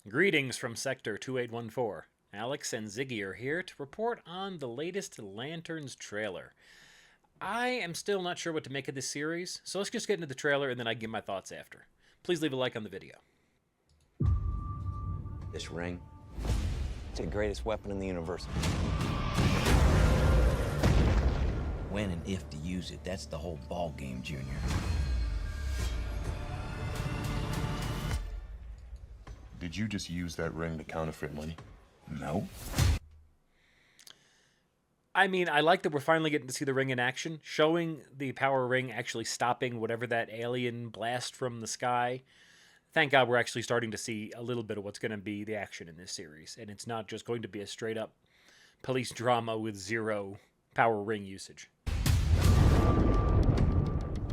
Greetings from Sector 2814. Alex and Ziggy are here to report on the latest Lanterns trailer. I am still not sure what to make of this series, so let's just get into the trailer and then I can give my thoughts after. Please leave a like on the video. This ring, it's the greatest weapon in the universe. When and if to use it, that's the whole ball game, Junior. Did you just use that ring to counterfeit money? No. I mean, I like that we're finally getting to see the ring in action, showing the power ring actually stopping whatever that alien blast from the sky. Thank God we're actually starting to see a little bit of what's going to be the action in this series, and it's not just going to be a straight-up police drama with zero power ring usage.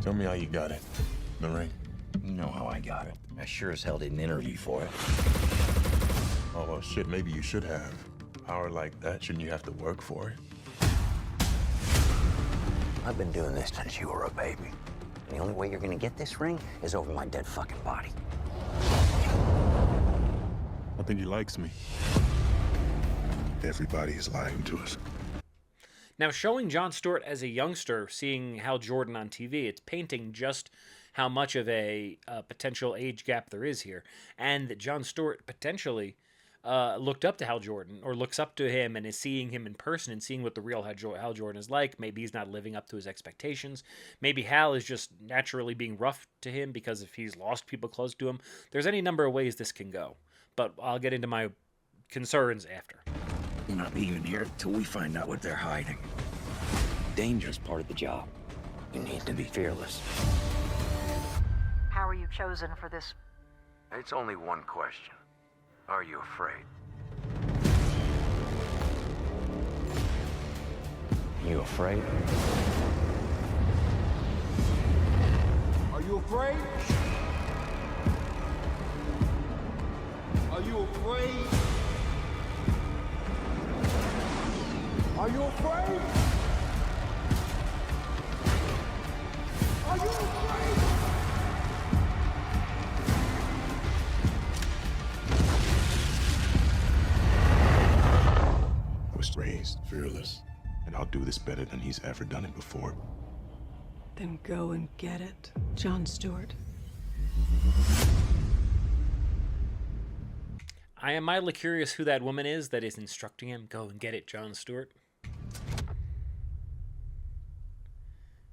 Tell me how you got it. The ring. You know how I got it. I sure as hell didn't interview for it. Oh, well, shit, maybe you should have. Power like that, shouldn't you have to work for it? I've been doing this since you were a baby. And the only way you're gonna get this ring is over my dead fucking body. I think he likes me. Everybody is lying to us. Now, showing Jon Stewart as a youngster, seeing Hal Jordan on TV, it's painting just how much of a potential age gap there is here, and that Jon Stewart potentially looked up to Hal Jordan, or looks up to him and is seeing him in person and seeing what the real Hal Jordan is like. Maybe he's not living up to his expectations. Maybe Hal is just naturally being rough to him because if he's lost people close to him. There's any number of ways this can go, but I'll get into my concerns after. We're not leaving here till we find out what they're hiding. Danger is part of the job. You need to be fearless. How are you chosen for this? It's only one question. Are you afraid? You afraid? Are you afraid? Are you afraid? Are you afraid? Are you afraid? I was raised fearless, and I'll do this better than he's ever done it before. Then go and get it, Jon Stewart. I am mildly curious who that woman is that is instructing him. Go and get it, Jon Stewart.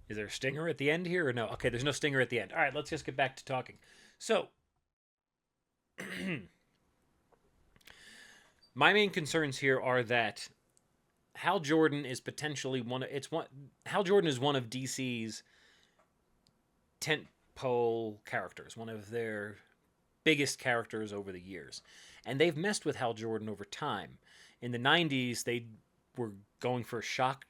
Is there a stinger at the end here or no? Okay, there's no stinger at the end. All right, let's just get back to talking. So, my main concerns here are that Hal Jordan is potentially Hal Jordan is one of DC's tentpole characters, one of their biggest characters over the years. And they've messed with Hal Jordan over time. In the 90s, they were going for shock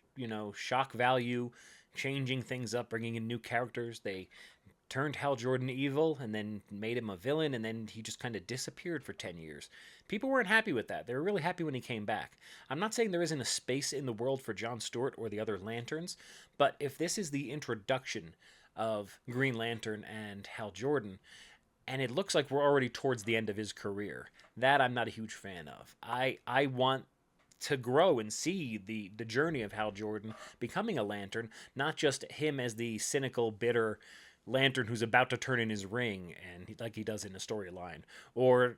value, changing things up, bringing in new characters. They turned Hal Jordan evil and then made him a villain, and then he just kind of disappeared for 10 years. People weren't happy with that. They were really happy when he came back. I'm not saying there isn't a space in the world for Jon Stewart or the other Lanterns, but if this is the introduction of Green Lantern and Hal Jordan, and it looks like we're already towards the end of his career, that I'm not a huge fan of. I want to grow and see the journey of Hal Jordan becoming a Lantern, not just him as the cynical, bitter Lantern who's about to turn in his ring, and like he does in a storyline. Or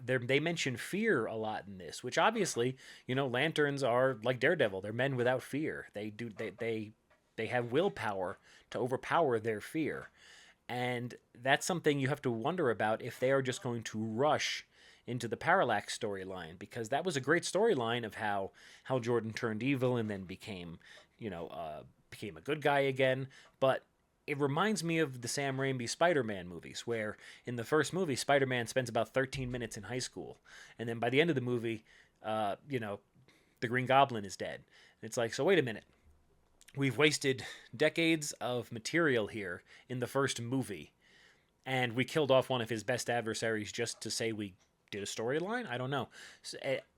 they mention fear a lot in this, which obviously, Lanterns are like Daredevil. They're men without fear. They have willpower to overpower their fear. And that's something you have to wonder about if they are just going to rush into the Parallax storyline, because that was a great storyline of how Hal Jordan turned evil and then became a good guy again. But it reminds me of the Sam Raimi Spider-Man movies, where in the first movie, Spider-Man spends about 13 minutes in high school. And then by the end of the movie, the Green Goblin is dead. And it's like, so wait a minute. We've wasted decades of material here in the first movie, and we killed off one of his best adversaries just to say we did a storyline? I don't know.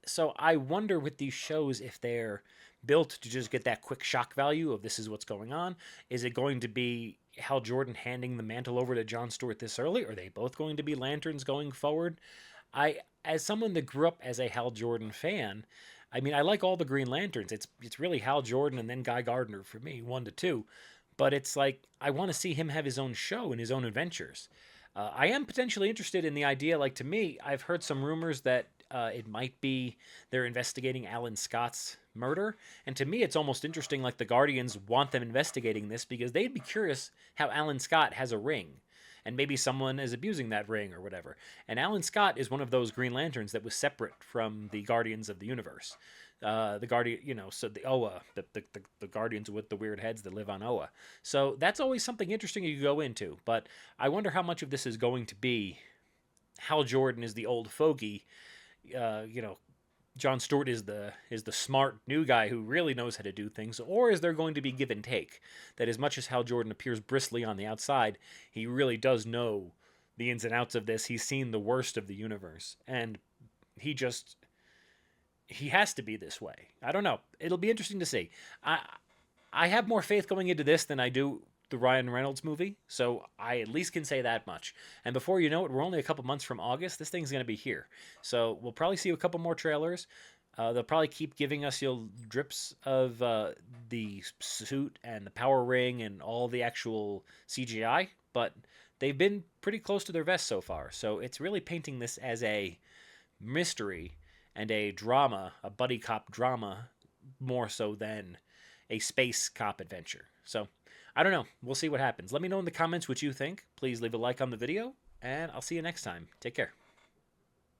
So I wonder with these shows if they're built to just get that quick shock value of this is what's going on. Is it going to be Hal Jordan handing the mantle over to Jon Stewart this early? Are they both going to be Lanterns going forward? as someone that grew up as a Hal Jordan fan, I mean, I like all the Green Lanterns. It's really Hal Jordan and then Guy Gardner for me, 1 to 2. But it's like I want to see him have his own show and his own adventures. I am potentially interested in the idea. Like, to me, I've heard some rumors that it might be they're investigating Alan Scott's murder, and to me, it's almost interesting. Like, the Guardians want them investigating this because they'd be curious how Alan Scott has a ring, and maybe someone is abusing that ring or whatever. And Alan Scott is one of those Green Lanterns that was separate from the Guardians of the Universe. The Guardian, so the Oa, the Guardians with the weird heads that live on Oa. So that's always something interesting you go into. But I wonder how much of this is going to be Hal Jordan is the old fogey, John Stewart is the smart new guy who really knows how to do things, or is there going to be give and take? That as much as Hal Jordan appears bristly on the outside, he really does know the ins and outs of this. He's seen the worst of the universe, and he has to be this way. I don't know. It'll be interesting to see. I have more faith going into this than I do the Ryan Reynolds movie, so I at least can say that much. And before you know it, we're only a couple months from August. This thing's going to be here. So we'll probably see a couple more trailers. They'll probably keep giving us drips of the suit and the power ring and all the actual CGI, but they've been pretty close to their vest so far. So it's really painting this as a mystery and a drama, a buddy cop drama, more so than a space cop adventure. So I don't know. We'll see what happens. Let me know in the comments what you think. Please leave a like on the video, and I'll see you next time. Take care.